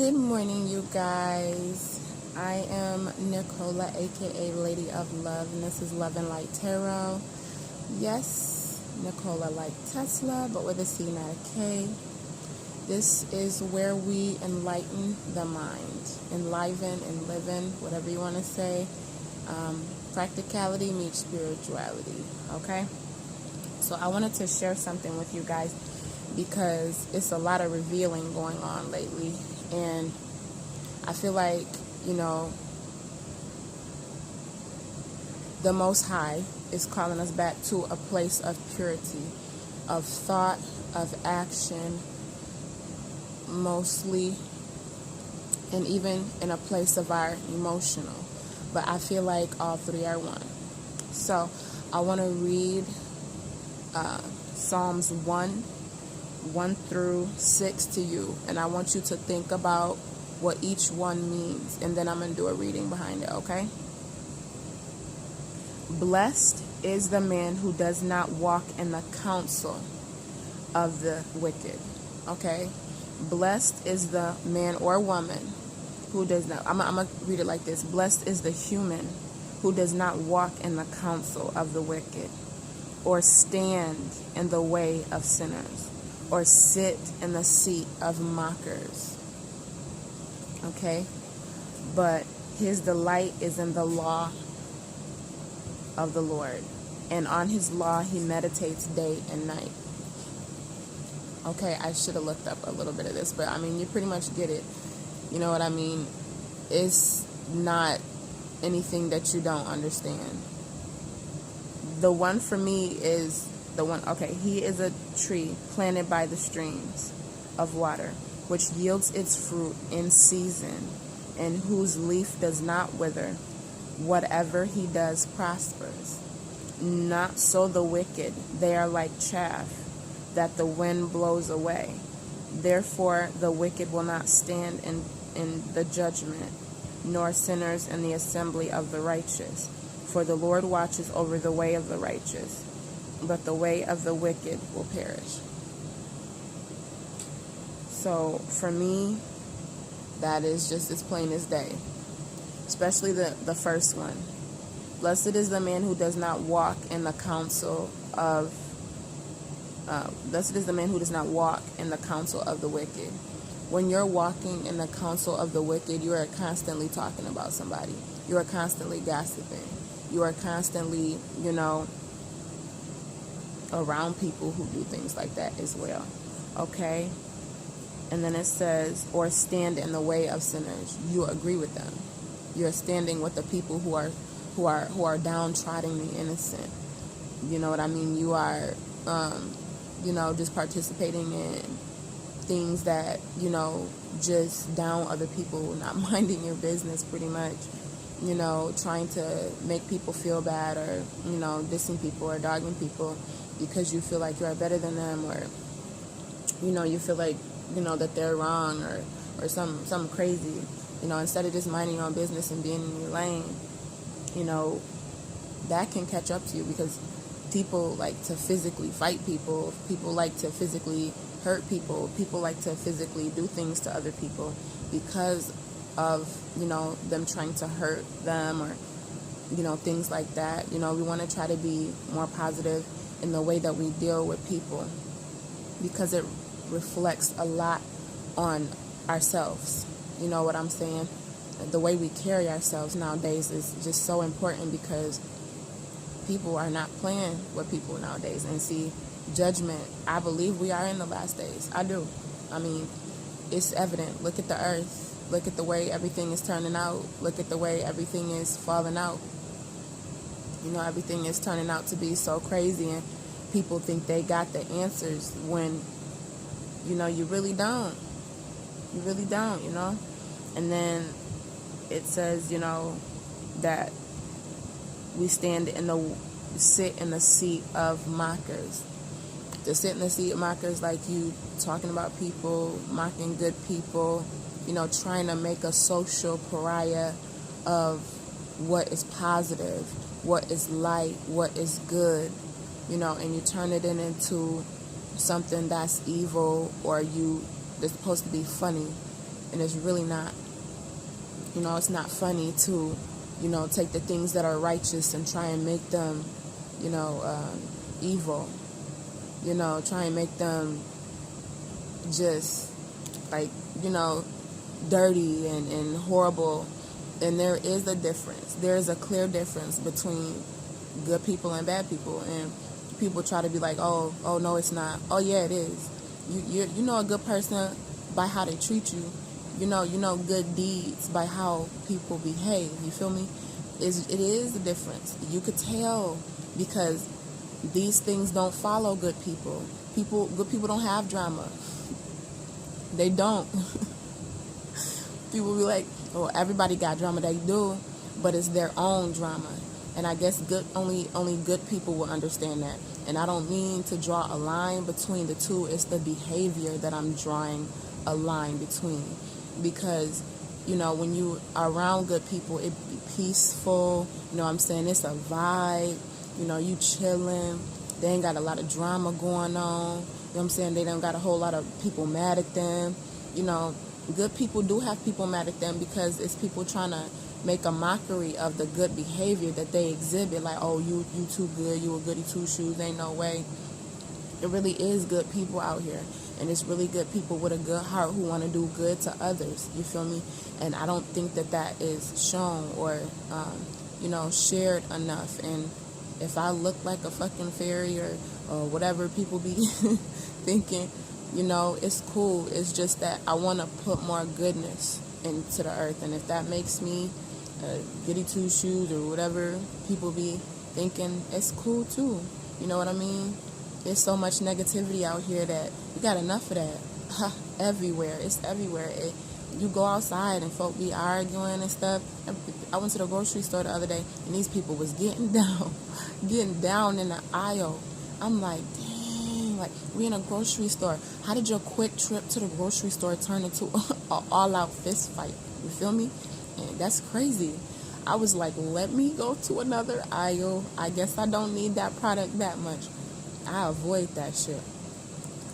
Good morning, you guys. I am Nicola, aka Lady of Love, and this is Love and Light Tarot. Yes, Nicola like Tesla, but with a C, not a K. This is where we enlighten the mind, enliven, enliven, whatever you want to say. Practicality meets spirituality, okay? So I wanted to share something with you guys because it's a lot of revealing going on lately. And I feel like, the Most High is calling us back to a place of purity, of thought, of action, mostly, and even in a place of our emotional. But I feel like all three are one. So I want to read Psalms 1 through 6 to you, and I want you to think about what each one means, and then I'm going to do a reading behind it, okay? Blessed is the man who does not walk in the counsel of the wicked, okay? Blessed is the man or woman who does not, I'm going to read it like this. Blessed is the human who does not walk in the counsel of the wicked, or stand in the way of sinners, or sit in the seat of mockers. Okay? But his delight is in the law of the Lord, and on his law he meditates day and night. Okay, I should have looked up a little bit of this, but I mean, you pretty much get it. You know what I mean? It's not anything that you don't understand. The one for me is the one, okay, he is a tree planted by the streams of water, which yields its fruit in season, and whose leaf does not wither. Whatever he does prospers. Not so the wicked. They are like chaff that the wind blows away. Therefore the wicked will not stand in the judgment, nor sinners in the assembly of the righteous. For the Lord watches over the way of the righteous, but the way of the wicked will perish. So for me, that is just as plain as day. Especially the first one. Blessed is the man who does not walk in the counsel of blessed is the man who does not walk in the counsel of the wicked. When you're walking in the counsel of the wicked, you are constantly talking about somebody. You are constantly gossiping. You are constantly, around people who do things like that as well. Okay? And then it says, or stand in the way of sinners. You agree with them. You're standing with the people who are downtrodden, the innocent. You know what I mean? You are, just participating in things that, just down other people, not minding your business pretty much. Trying to make people feel bad, or, dissing people or dogging people because you feel like you are better than them, or, you feel like, that they're wrong, or something crazy. Instead of just minding your own business and being in your lane, that can catch up to you, because people like to physically fight people. People like to physically hurt people. People like to physically do things to other people because of, them trying to hurt them, or, things like that. We want to try to be more positive in the way that we deal with people, because it reflects a lot on ourselves. You know what I'm saying? The way we carry ourselves nowadays is just so important, because people are not playing with people nowadays. And see, judgment, I believe we are in the last days. I do. I mean, it's evident. Look at the earth. Look at the way everything is turning out. Look at the way everything is falling out. Everything is turning out to be so crazy, and people think they got the answers when, you really don't. You really don't, And then it says, that we sit in the seat of mockers. To sit in the seat of mockers, like you talking about people, mocking good people, trying to make a social pariah of what is positive, what is light, what is good, and you turn it into something that's evil, or that's supposed to be funny. And it's really not. It's not funny to, take the things that are righteous and try and make them, evil. Try and make them just like, dirty and horrible. And there is a difference. There is a clear difference between good people and bad people. And people try to be like, oh no, it's not. Oh yeah, it is. You know a good person by how they treat you. You know good deeds by how people behave. You feel me? It is the difference. You could tell because these things don't follow good people. Good people don't have drama. They don't. People be like, well, everybody got drama. They do, but it's their own drama. And I guess only good people will understand that. And I don't mean to draw a line between the two. It's the behavior that I'm drawing a line between. Because, when you are around good people, it be peaceful. What I'm saying? It's a vibe. You chilling. They ain't got a lot of drama going on. What I'm saying? They don't got a whole lot of people mad at them. Good people do have people mad at them because it's people trying to make a mockery of the good behavior that they exhibit. Like, oh, you too good. You a goody two-shoes. Ain't no way. It really is good people out here. And it's really good people with a good heart who want to do good to others. You feel me? And I don't think that is shown or, shared enough. And if I look like a fucking fairy or whatever people be thinking, it's cool. It's just that I want to put more goodness into the earth. And if that makes me goody two-shoes or whatever people be thinking, it's cool too. You know what I mean? There's so much negativity out here that we got enough of that. Everywhere. It's everywhere. You go outside and folk be arguing and stuff. I went to the grocery store the other day and these people was getting down in the aisle. I'm like, dang, like we in a grocery store. How did your quick trip to the grocery store turn into an all-out fist fight? You feel me? And that's crazy. I was like, let me go to another aisle. I guess I don't need that product that much. I avoid that shit.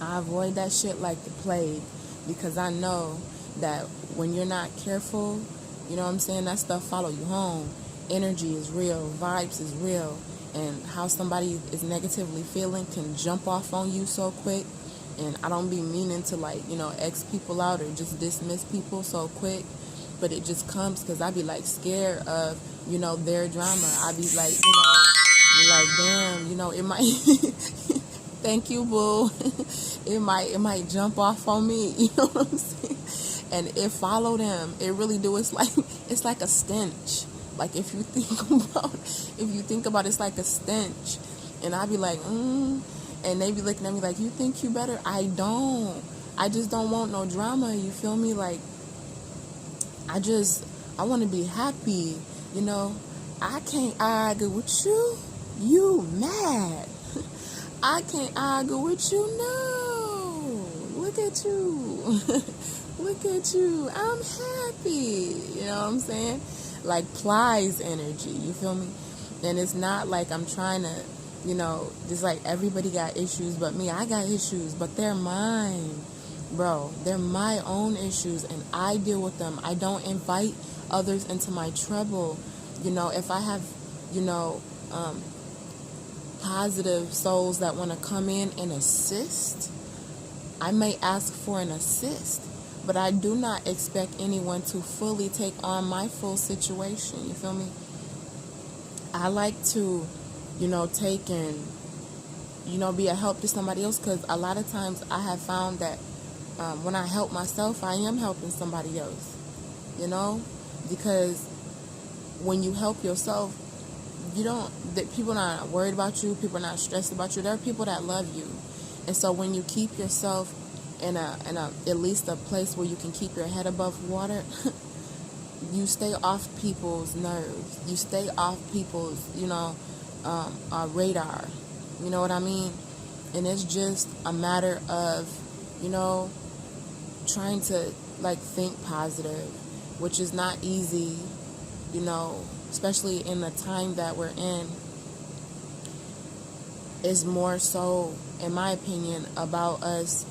I avoid that shit like the plague because I know that when you're not careful, what I'm saying, that stuff follow you home. Energy is real. Vibes is real. And how somebody is negatively feeling can jump off on you so quick. And I don't be meaning to X people out or just dismiss people so quick. But it just comes because I be scared of, their drama. I be damn, it might, thank you, boo. It might jump off on me, you know what I'm saying? And it follow them. It really do. It's like a stench. Like if you think about it, it's like a stench. And I be like, and they be looking at me like, you think you better? I don't. I just don't want no drama, you feel me? Like, I want to be happy, I can't argue with you. You mad. I can't argue with you. No. Look at you. Look at you. I'm happy. You know what I'm saying? Like Plies energy. You feel me? And it's not like I'm trying to, just like everybody got issues but me. I got issues, but they're mine. Bro, they're my own issues and I deal with them. I don't invite others into my trouble. If I have, positive souls that want to come in and assist, I may ask for an assist, but I do not expect anyone to fully take on my full situation. You feel me? I like to, take and, be a help to somebody else because a lot of times I have found that when I help myself, I am helping somebody else, because when you help yourself, people are not worried about you, people are not stressed about you. There are people that love you. And so when you keep yourself in a at least a place where you can keep your head above water, you stay off people's nerves. You stay off people's, radar. You know what I mean? And it's just a matter of, trying to think positive, which is not easy, especially in the time that we're in. Is more so, in my opinion, about us,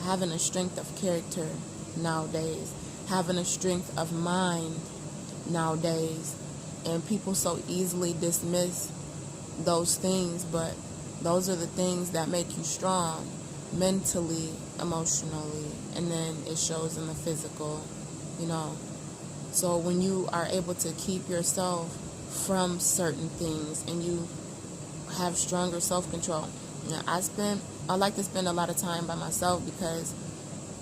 having a strength of character nowadays, having a strength of mind nowadays. And people so easily dismiss those things, but those are the things that make you strong mentally, emotionally, and then it shows in the physical, you know. So when you are able to keep yourself from certain things and you have stronger self-control. Now, I like to spend a lot of time by myself because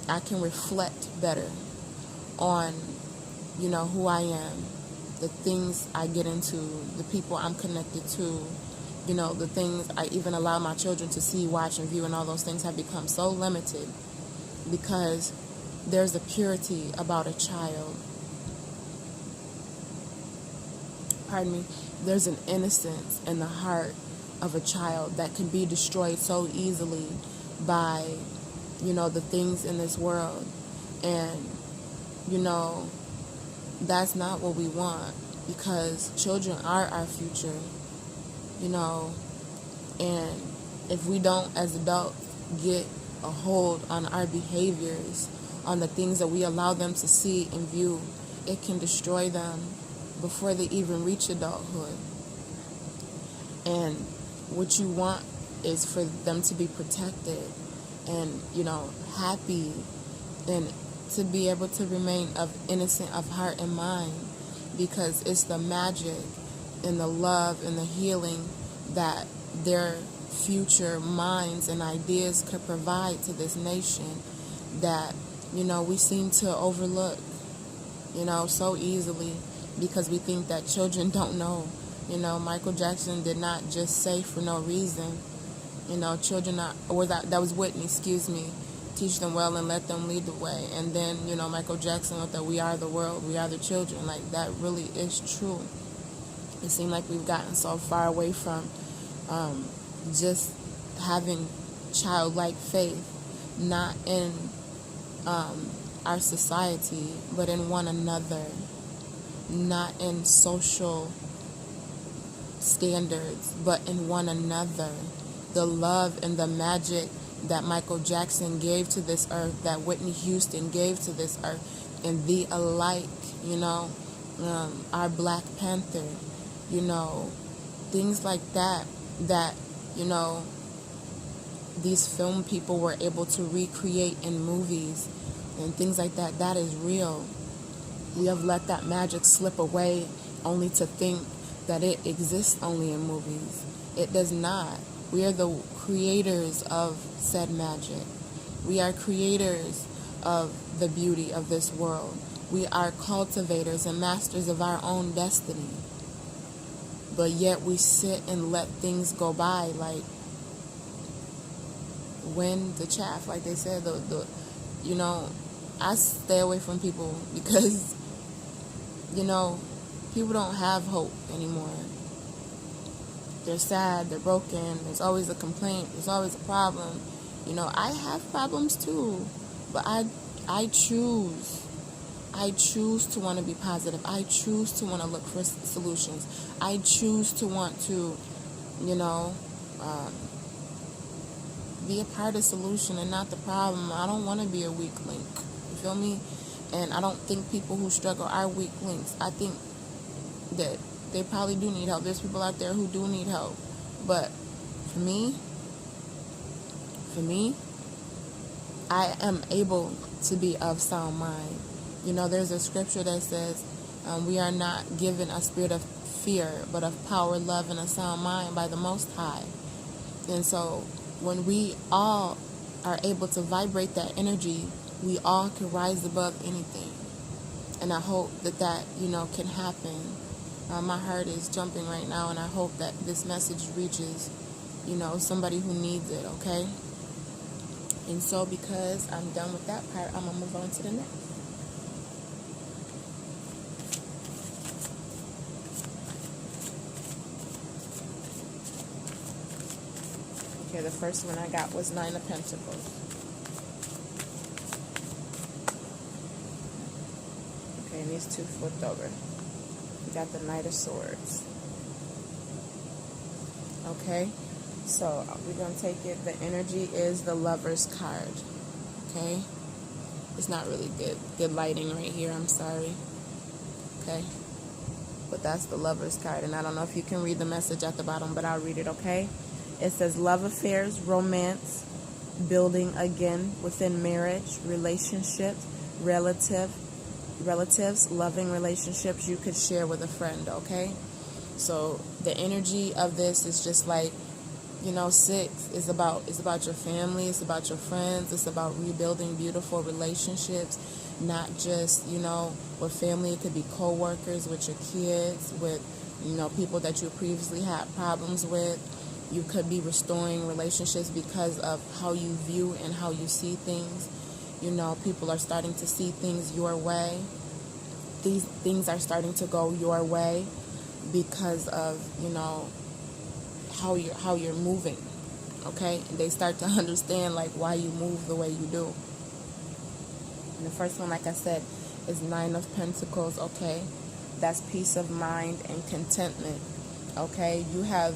I can reflect better on, you know, who I am, the things I get into, the people I'm connected to, you know, the things I even allow my children to see, watch, and view, and all those things have become so limited because there's a purity about a child. Pardon me. There's an innocence in the heart of a child that can be destroyed so easily by, you know, the things in this world. And, you know, that's not what we want, because children are our future, you know. And if we don't, as adults, get a hold on our behaviors, on the things that we allow them to see and view, it can destroy them before they even reach adulthood. And what you want is for them to be protected and, you know, happy, and to be able to remain innocent of heart and mind, because it's the magic and the love and the healing that their future minds and ideas could provide to this nation that, you know, we seem to overlook, you know, so easily, because we think that children don't know. You know, Michael Jackson did not just say for no reason, you know, children are, or that was Whitney, excuse me, teach them well and let them lead the way. And then, you know, Michael Jackson wrote that we are the world, we are the children. Like, that really is true. It seems like we've gotten so far away from just having childlike faith, not in our society, but in one another, not in social standards, but in one another. The love and the magic that Michael Jackson gave to this earth, that Whitney Houston gave to this earth, and the alike, you know, our Black Panther, you know, things like that, you know, these film people were able to recreate in movies and things like that. That is real. We have let that magic slip away only to think that it exists only in movies. It does not. We are the creators of said magic. We are creators of the beauty of this world. We are cultivators and masters of our own destiny. But yet we sit and let things go by like wind the chaff, like they said. You know, I stay away from people because, you know, people don't have hope anymore. They're sad, they're broken, there's always a complaint, there's always a problem. You know, I have problems too, but I choose to want to be positive. I choose to want to look for solutions. I choose to want to, you know, be a part of the solution and not the problem. I don't want to be a weak link. You feel me? And I don't think people who struggle are weak links. I think that they probably do need help. There's people out there who do need help. But for me, I am able to be of sound mind. You know, there's a scripture that says, we are not given a spirit of fear, but of power, love, and a sound mind by the Most High. And so when we all are able to vibrate that energy, we all can rise above anything. And I hope that, you know, can happen. My heart is jumping right now, and I hope that this message reaches, you know, somebody who needs it, okay? And so because I'm done with that part, I'm going to move on to the next. Okay, the first one I got was 9 of Pentacles. Okay, and these two flipped over. We got the Knight of Swords. Okay, so we're going to take it. The energy is the Lover's card. Okay, It's not really good lighting right here. I'm sorry. Okay. But that's the Lover's card. And I don't know if you can read the message at the bottom, but I'll read it, okay? It says love affairs, romance, building again within marriage, relationships, relatives, loving relationships you could share with a friend, okay? So the energy of this is just like, 6 is about your family, it's about your friends, it's about rebuilding beautiful relationships, not just, with family. It could be co-workers, with your kids, with, people that you previously had problems with. You could be restoring relationships because of how you view and how you see things. People are starting to see things your way. These things are starting to go your way because of, how you're moving, okay? And they start to understand, like, why you move the way you do. And the first one, like I said, is 9 of Pentacles, okay? That's peace of mind and contentment, okay? You have,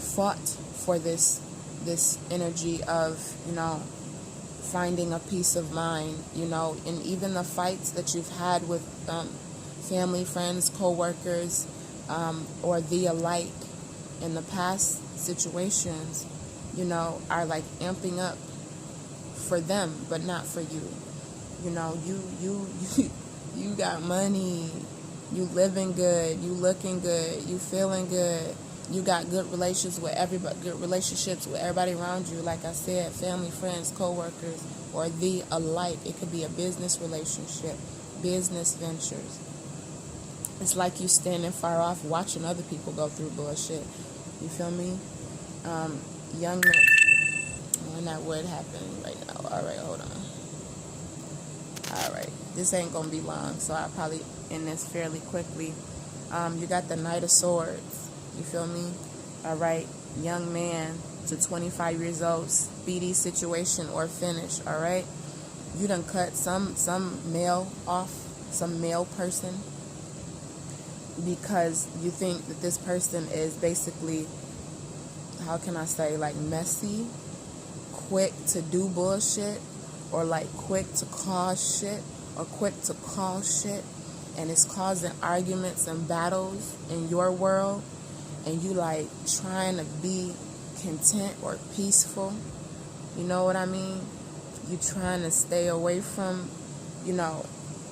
fought for this energy of, finding a peace of mind, and even the fights that you've had with family, friends, co-workers, or the alike in the past situations, are like amping up for them, but not for you. You got money, you living good, you looking good, you feeling good. You got good relationships with everybody around you. Like I said, family, friends, co-workers, or the alike. It could be a business relationship, business ventures. It's like you standing far off watching other people go through bullshit. You feel me? Young man. When that would happen right now. All right, hold on. All right. This ain't going to be long, so I'll probably end this fairly quickly. You got the Knight of Swords. You feel me? All right. Young man to 25 years old. Speedy situation or finish. All right. You done cut some male off. Some male person. Because you think that this person is basically, how can I say, like messy, quick to do bullshit, or like quick to cause shit, or quick to call shit, and it's causing arguments and battles in your world, and you like trying to be content or peaceful. You know what I mean? You trying to stay away from,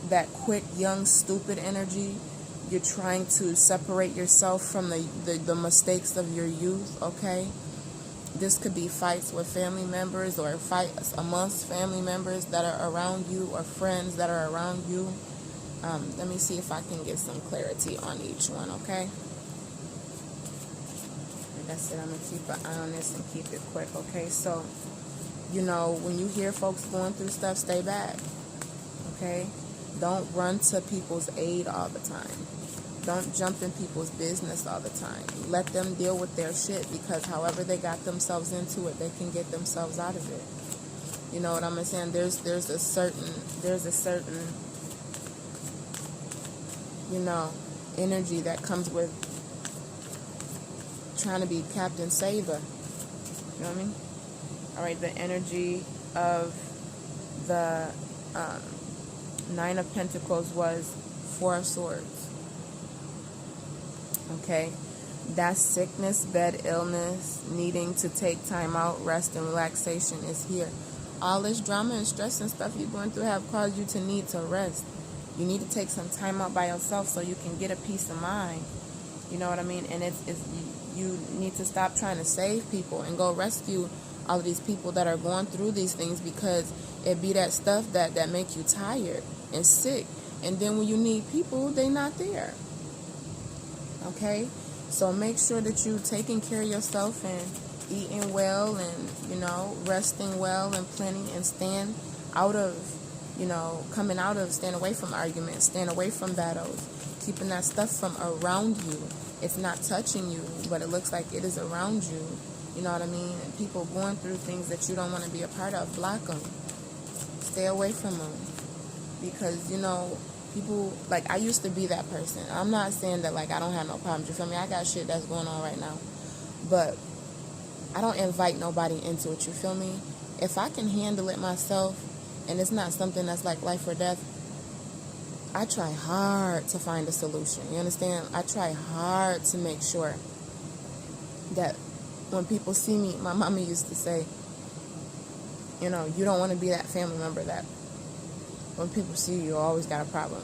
that quick, young, stupid energy. You're trying to separate yourself from the mistakes of your youth, okay? This could be fights with family members or fights amongst family members that are around you or friends that are around you. Let me see if I can get some clarity on each one, okay? Like I said, I'm going to keep an eye on this and keep it quick, okay? So, when you hear folks going through stuff, stay back, okay? Don't run to people's aid all the time. Don't jump in people's business all the time. Let them deal with their shit, because however they got themselves into it, they can get themselves out of it. You know what I'm saying? There's a certain energy that comes with trying to be Captain Saver. You know what I mean? All right, the energy of the 9 of Pentacles was 4 of Swords. Okay, that's sickness, bed, illness, needing to take time out, rest, and relaxation is here. All this drama and stress and stuff you're going through have caused you to need to rest. You need to take some time out by yourself so you can get a peace of mind. You know what I mean? And you need to stop trying to save people and go rescue all of these people that are going through these things, because it be that stuff that make you tired and sick. And then when you need people, they not there. Okay, so make sure that you taking care of yourself and eating well and, resting well and plenty, and stand out of, staying away from arguments, staying away from battles, keeping that stuff from around you. It's not touching you, but it looks like it is around you. You know what I mean? And people going through things that you don't want to be a part of, block them. Stay away from them. Because, people, like, I used to be that person. I'm not saying that, like, I don't have no problems. You feel me? I got shit that's going on right now. But I don't invite nobody into it. You feel me? If I can handle it myself and it's not something that's like life or death, I try hard to find a solution. You understand? I try hard to make sure that when people see me, my mama used to say, you know, you don't want to be that family member that when people see you, you always got a problem.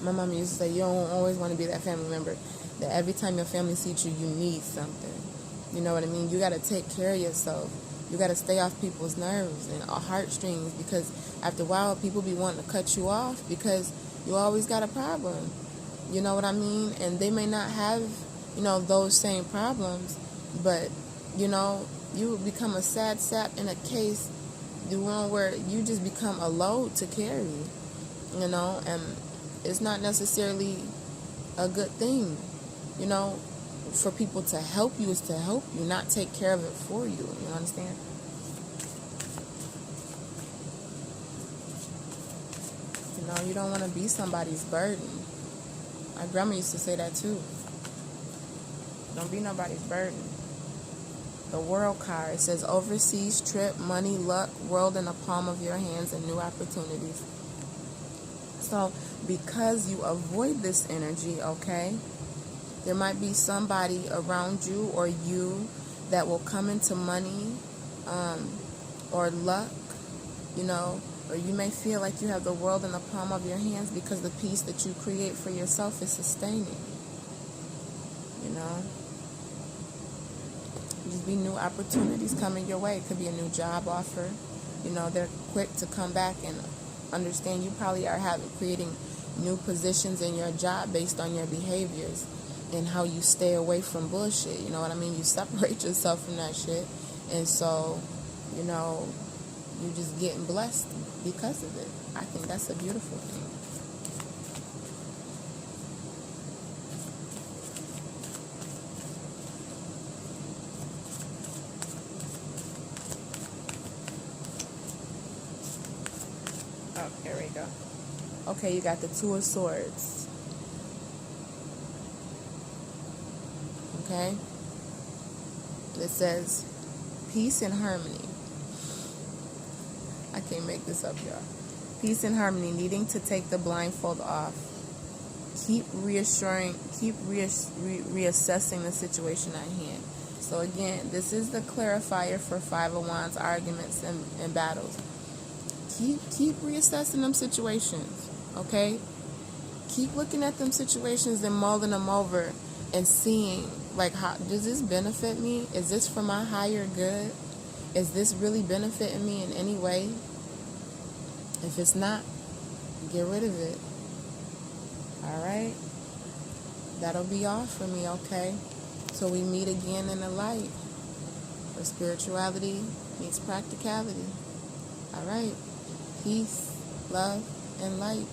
My mama used to say, you don't always want to be that family member that every time your family sees you, you need something. You know what I mean? You got to take care of yourself. You got to stay off people's nerves and heartstrings, because after a while, people be wanting to cut you off because you always got a problem. You know what I mean? And they may not have, you know, those same problems, but, you know, you become a sad sap in a case, the one where you just become a load to carry, you know, and it's not necessarily a good thing, you know. For people to help you is to help you, not take care of it for you. You understand? You know, you don't want to be somebody's burden. My grandma used to say that too. Don't be nobody's burden. The world card, it says overseas trip, money, luck, world in the palm of your hands, and new opportunities. So because you avoid this energy, okay, there might be somebody around you or you that will come into money or luck, you know, or you may feel like you have the world in the palm of your hands because the peace that you create for yourself is sustaining, you know. Just be new opportunities coming your way. It could be a new job offer. You know, they're quick to come back and understand you probably are creating new positions in your job based on your behaviors and how you stay away from bullshit. You know what I mean? You separate yourself from that shit. And so, you know, you're just getting blessed because of it. I think that's a beautiful thing. Oh, here we go. Okay, you got the Two of Swords. Okay? It says peace and harmony. I can't make this up, y'all. Peace and harmony, needing to take the blindfold off. Keep reassuring, reassessing the situation at hand. So again, this is the clarifier for Five of Wands arguments and battles. Keep reassessing them situations, okay? Keep looking at them situations and mulling them over and seeing, like, how does this benefit me? Is this for my higher good? Is this really benefiting me in any way? If it's not, get rid of it. All right? That'll be all for me, okay? So we meet again in the light, where spirituality meets practicality. All right? Peace, love, and light.